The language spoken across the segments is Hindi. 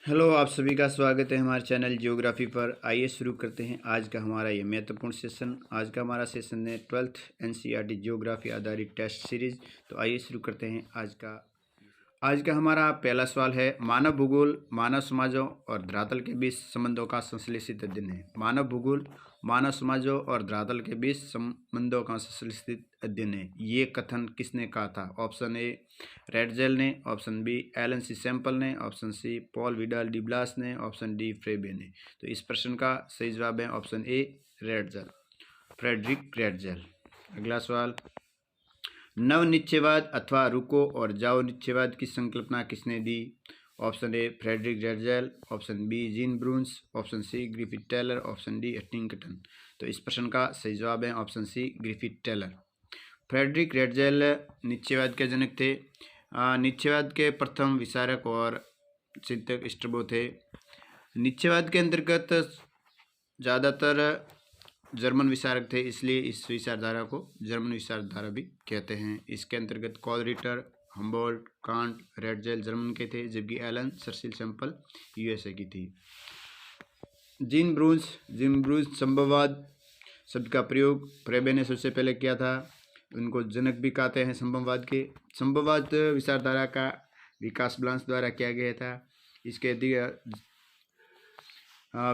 हेलो, आप सभी का स्वागत है हमारे चैनल जियोग्राफी पर। आइए शुरू करते हैं आज का हमारा ये महत्वपूर्ण सेशन। आज का हमारा सेशन है 12th एनसीईआरटी जियोग्राफी आधारित टेस्ट सीरीज। तो आइए शुरू करते हैं आज का हमारा पहला सवाल है, मानव भूगोल मानव समाजों और धरातल के बीच संबंधों का संश्लेषित अध्ययन है। मानव भूगोल मानव समाजों और धरातल के बीच संबंधों का संश्लेषित अध्ययन है। ये कथन किसने कहा था? ऑप्शन ए रेडजेल ने, option B Ellen C Semple ने, option C Paul Vidal de Blache ने, ऑप्शन डी फ्रेबे ने। तो इस प्रश्न का सही जवाब है option A Ratzel, Friedrich Ratzel. अगला सवाल, नवनिश्चयवाद अथवा रुको और जाओ निश्चयवाद की संकल्पना किसने दी? Option A Friedrich Ratzel, option B Jean Brunhes, option C Griffith Taylor, option D Huntington. तो इस प्रश्न का सही जवाब है option C Griffith Taylor. Friedrich Ratzel निश्चयवाद के जनक थे। निश्चयवाद के प्रथम विचारक और चिंतक स्ट्रबो थे। निश्चयवाद के अंतर्गत ज़्यादातर जर्मन विचारक थे, इसलिए इस विचारधारा को जर्मन विचारधारा भी कहते हैं। इसके अंतर्गत कॉलरिटर, हम्बोल्ट, कांट, रेडजेल जर्मन के थे, जबकि एलन सर्सिल सैंपल यूएसए की थी। जीन ब्रून्स संभववाद शब्द का प्रयोग फ्रेबे ने सबसे पहले किया था। उनको जनक भी कहते हैं संभववाद के। संभववाद विचारधारा का विकास ब्लांस द्वारा किया गया था। इसके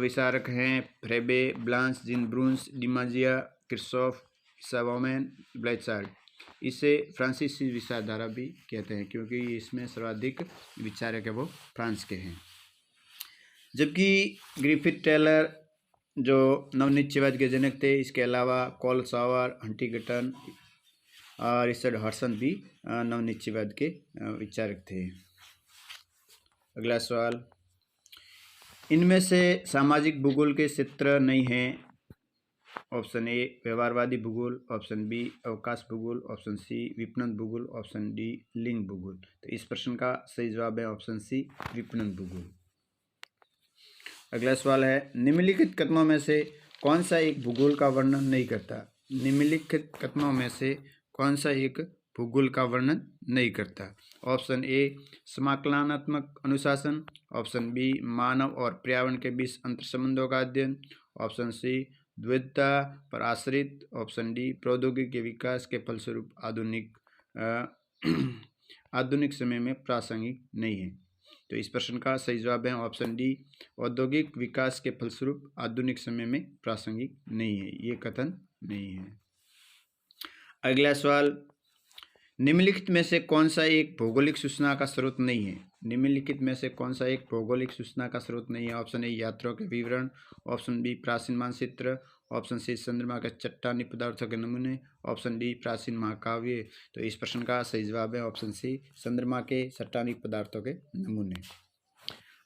विचारक हैं फ्रेबे, ब्लांस, जीन ब्रून्स, डिमाजिया, क्रिस्टोफ सावोमेन, ब्लैचार्ड। इसे फ्रांसीसी विचारधारा भी कहते हैं क्योंकि इसमें सर्वाधिक विचारक है वो फ्रांस के हैं। जबकि ग्रिफिथ टेलर जो नवनिश्चयवाद के जनक थे, इसके अलावा कॉल सावर, हंटिंगटन, रिचर्ड हॉर्सन भी नवनिश्चयवाद के विचारक थे। अगला सवाल, इनमें से सामाजिक भूगोल के क्षेत्र नहीं हैं। ऑप्शन ए व्यवहारवादी भूगोल, ऑप्शन बी अवकाश भूगोल, ऑप्शन सी विपणन भूगोल, ऑप्शन डी लिंग भूगोल। तो इस प्रश्न का सही जवाब है ऑप्शन सी विपणन भूगोल। अगला सवाल है, निम्नलिखित कथनों में से कौन सा एक भूगोल का वर्णन नहीं करता? निम्नलिखित कथनों में से कौन सा एक भूगोल का वर्णन नहीं करता? ऑप्शन ए समाकलनात्मक अनुशासन, ऑप्शन बी मानव और पर्यावरण के बीच अंतर संबंधों का अध्ययन, ऑप्शन सी द्वैतता पर आश्रित, ऑप्शन डी प्रौद्योगिकी के विकास के फलस्वरूप आधुनिक समय में प्रासंगिक नहीं है। तो इस प्रश्न का सही जवाब है ऑप्शन डी औद्योगिक विकास के फलस्वरूप आधुनिक समय में प्रासंगिक नहीं है। ये कथन नहीं है। अगला सवाल, निम्नलिखित में से कौन सा एक भौगोलिक सूचना का स्रोत नहीं है? निम्नलिखित में से कौन सा एक भौगोलिक सूचना का स्रोत नहीं है? ऑप्शन ए यात्रियों के विवरण, ऑप्शन बी प्राचीन मानचित्र, ऑप्शन सी चंद्रमा के चट्टानी पदार्थों के नमूने, ऑप्शन डी प्राचीन महाकाव्य। तो इस प्रश्न का सही जवाब है ऑप्शन सी चंद्रमा के चट्टानी पदार्थों के नमूने।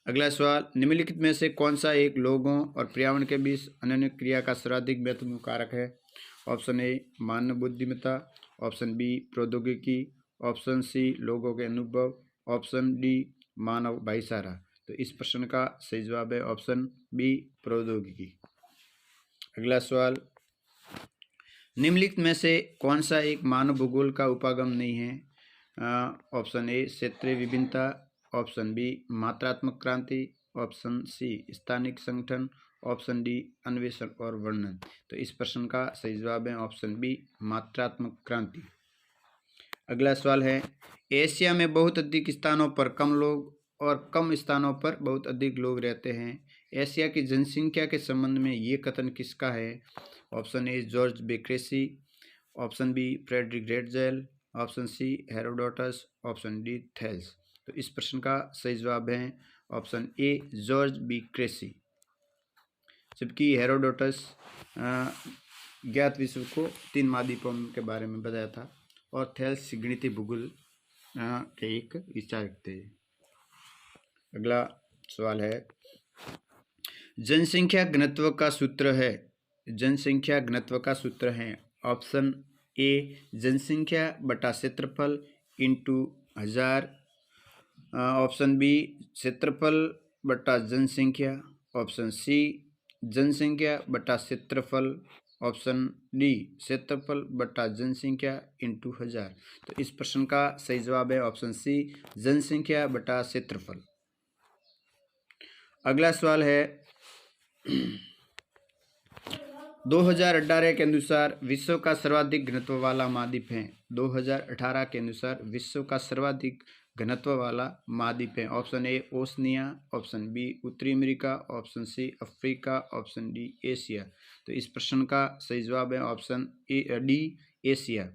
अगला सवाल, निम्नलिखित में से कौन सा एक लोगों और पर्यावरण के बीच अनन्य क्रिया का सर्वाधिक महत्वपूर्ण कारक है? ऑप्शन ए मानव बुद्धिमत्ता, ऑप्शन बी प्रौद्योगिकी, ऑप्शन सी लोगों के अनुभव, ऑप्शन डी मानव भाईचारा। तो इस प्रश्न का सही जवाब है ऑप्शन बी प्रौद्योगिकी। अगला सवाल, निम्नलिखित में से कौन सा एक मानव भूगोल का उपागम नहीं है? ऑप्शन ए क्षेत्रीय विभिन्नता, ऑप्शन बी मात्रात्मक क्रांति, ऑप्शन सी स्थानिक संगठन, ऑप्शन डी अन्वेषण और वर्णन। तो इस प्रश्न का सही जवाब है ऑप्शन बी मात्रात्मक क्रांति। अगला सवाल है, एशिया में बहुत अधिक स्थानों पर कम लोग और कम स्थानों पर बहुत अधिक लोग रहते हैं। एशिया की जनसंख्या के संबंध में ये कथन किसका है? Option A George Bekesy, option B Friedrich Ratzel, option C Herodotus, option D Thales. तो इस प्रश्न का सही जवाब है ऑप्शन ए जॉर्ज बेक्रेसी। जबकि हेरोडोटस ज्ञात विश्व को 3 महाद्वीपों के बारे में बताया था और थेल्स गणितीय भूगोल के एक विचारक थे। अगला सवाल है, जनसंख्या घनत्व का सूत्र है। जनसंख्या घनत्व का सूत्र है ऑप्शन ए जनसंख्या बटा क्षेत्रफल इंटू 1000, ऑप्शन बी क्षेत्रफल बटा जनसंख्या, ऑप्शन सी जनसंख्या बटा क्षेत्रफल, ऑप्शन डी क्षेत्रफल बटा जनसंख्या इंटू 1000। तो इस प्रश्न का सही जवाब है ऑप्शन सी जनसंख्या बटा क्षेत्रफल। अगला सवाल है 2018 के अनुसार विश्व का सर्वाधिक घनत्व वाला महाद्वीप है। 2018 के अनुसार विश्व का सर्वाधिक घनत्व वाला महाद्वीप है। Option A Oceania, option B उत्तरी America, option C Africa, option D Asia. तो इस प्रश्न का सही जवाब है ऑप्शन डी एशिया।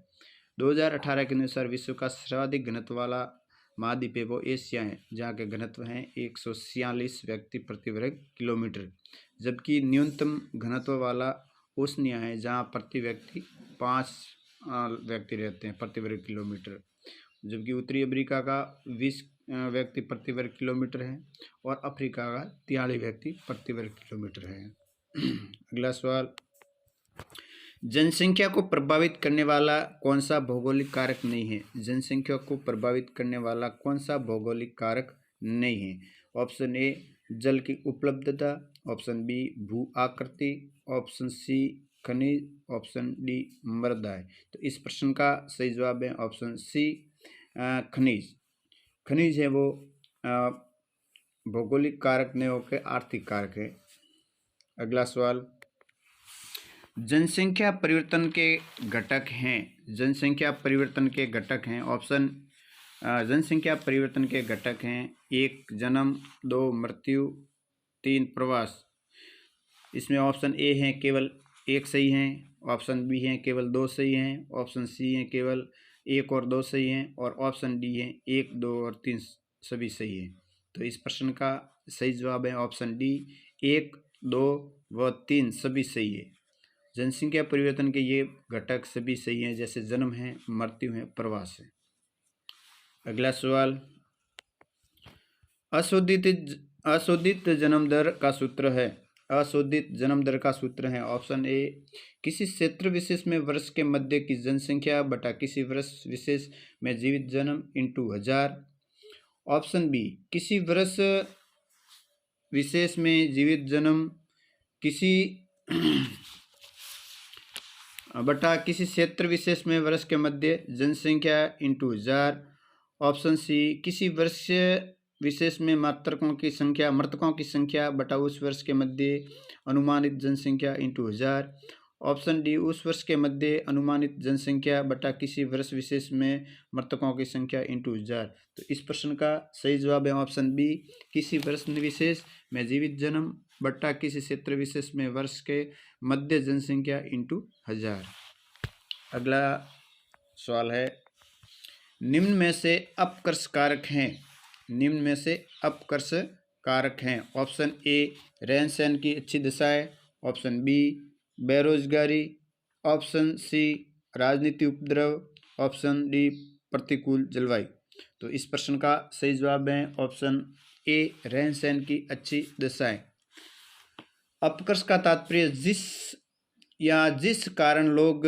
2018 के अनुसार विश्व का सर्वाधिक घनत्व वाला महाद्वीप है वो एशिया है, जहाँ के घनत्व हैं 146 व्यक्ति प्रति वर्ग किलोमीटर, जबकि न्यूनतम घनत्व वाला ओशनिया है, जहाँ प्रति व्यक्ति 5 व्यक्ति रहते हैं प्रति वर्ग किलोमीटर, जबकि उत्तरी अमेरिका का 20 व्यक्ति प्रति वर्ग किलोमीटर है और अफ्रीका का 43 व्यक्ति प्रति वर्ग किलोमीटर है। अगला सवाल, जनसंख्या को प्रभावित करने वाला कौन सा भौगोलिक कारक नहीं है? जनसंख्या को प्रभावित करने वाला कौन सा भौगोलिक कारक नहीं है? ऑप्शन ए जल की उपलब्धता, ऑप्शन बी भू आकृति, ऑप्शन सी खनिज, ऑप्शन डी मृदा है। तो इस प्रश्न का सही जवाब है ऑप्शन सी खनिज। खनिज है वो भौगोलिक कारक नहीं होकर आर्थिक कारक है। अगला सवाल, जनसंख्या परिवर्तन के घटक हैं। जनसंख्या परिवर्तन के घटक हैं। ऑप्शन जनसंख्या परिवर्तन के घटक हैं 1 जन्म, 2 मृत्यु, 3 प्रवास। इसमें ऑप्शन ए हैं केवल 1 सही हैं, ऑप्शन बी हैं केवल 2 सही हैं, ऑप्शन सी हैं केवल 1 और 2 सही हैं और ऑप्शन डी हैं 1, 2 और 3 सभी सही हैं। तो इस प्रश्न का सही जवाब है ऑप्शन डी 1, 2 व 3 सभी सही है। जनसंख्या परिवर्तन के ये घटक सभी सही हैं, जैसे जन्म है, मृत्यु है, प्रवास है। अगला सवाल, अशोधित जन्म दर का सूत्र है। अशोधित जन्म दर का सूत्र है ऑप्शन ए किसी क्षेत्र विशेष में वर्ष के मध्य की जनसंख्या बटा किसी वर्ष विशेष में जीवित जन्म इंटू 1000। ऑप्शन बी किसी वर्ष विशेष में जीवित जन्म किसी बटा किसी क्षेत्र विशेष में वर्ष के मध्य जनसंख्या इंटू 1000। ऑप्शन सी किसी वर्ष विशेष में मृतकों की संख्या बटा उस वर्ष के मध्य अनुमानित जनसंख्या इंटू 1000। ऑप्शन डी उस वर्ष के मध्य अनुमानित जनसंख्या बटा किसी वर्ष विशेष में मृतकों की संख्या इंटू 1000। तो इस प्रश्न का सही जवाब है ऑप्शन बी किसी वर्ष विशेष में जीवित जन्म बटा किसी क्षेत्र विशेष में वर्ष के मध्य जनसंख्या इंटू 1000। अगला सवाल है, निम्न में से अपकर्ष कारक हैं। निम्न में से अपकर्ष कारक हैं। ऑप्शन ए रहन सहन की अच्छी दशाएं, ऑप्शन बी बेरोजगारी, ऑप्शन सी राजनीति उपद्रव, ऑप्शन डी प्रतिकूल जलवायु। तो इस प्रश्न का सही जवाब है ऑप्शन ए रहन सहन की अच्छी दशाएं। अपकर्ष का तात्पर्य जिस कारण लोग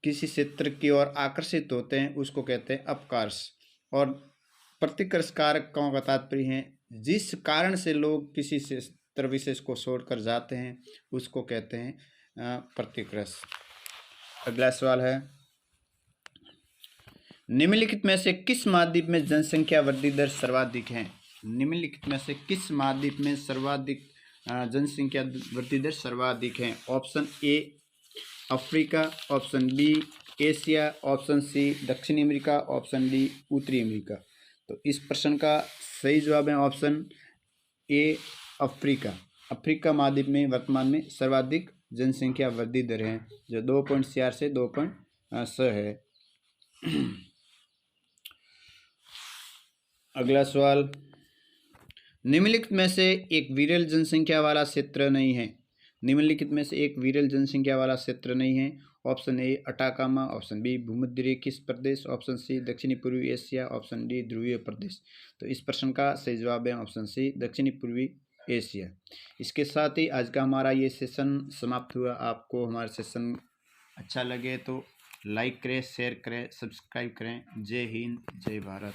किसी क्षेत्र की ओर आकर्षित होते हैं उसको कहते हैं अपकर्ष, और प्रतिकर्ष कारकों का तात्पर्य है जिस कारण से लोग किसी क्षेत्र विशेष को छोड़कर जाते हैं उसको कहते हैं प्रतिकर्ष। अगला सवाल है, निम्नलिखित में से किस महाद्वीप में जनसंख्या वृद्धि दर सर्वाधिक है? निम्नलिखित में से किस महाद्वीप में सर्वाधिक जनसंख्या वृद्धि दर सर्वाधिक है? Option A Africa, option B Asia, option C दक्षिणी अमेरिका, ऑप्शन डी उत्तरी अमेरिका। तो इस प्रश्न का सही जवाब है ऑप्शन ए अफ्रीका। अफ्रीका महाद्वीप में वर्तमान में सर्वाधिक जनसंख्या वृद्धि दर है जो 2.4 से 2.6 है। अगला सवाल, निम्नलिखित में से एक विरल जनसंख्या वाला क्षेत्र नहीं है। निम्नलिखित में से एक विरल जनसंख्या वाला क्षेत्र नहीं है। Option A Atacama, option B भूमध्य रेखीय प्रदेश, ऑप्शन सी दक्षिणी पूर्वी एशिया, ऑप्शन डी ध्रुवीय प्रदेश। तो इस प्रश्न का सही जवाब है ऑप्शन सी दक्षिणी पूर्वी एशिया। इसके साथ ही आज का हमारा ये सेशन समाप्त हुआ। आपको हमारा सेशन अच्छा लगे तो लाइक करें, शेयर करें, सब्सक्राइब करें। जय हिंद, जय भारत।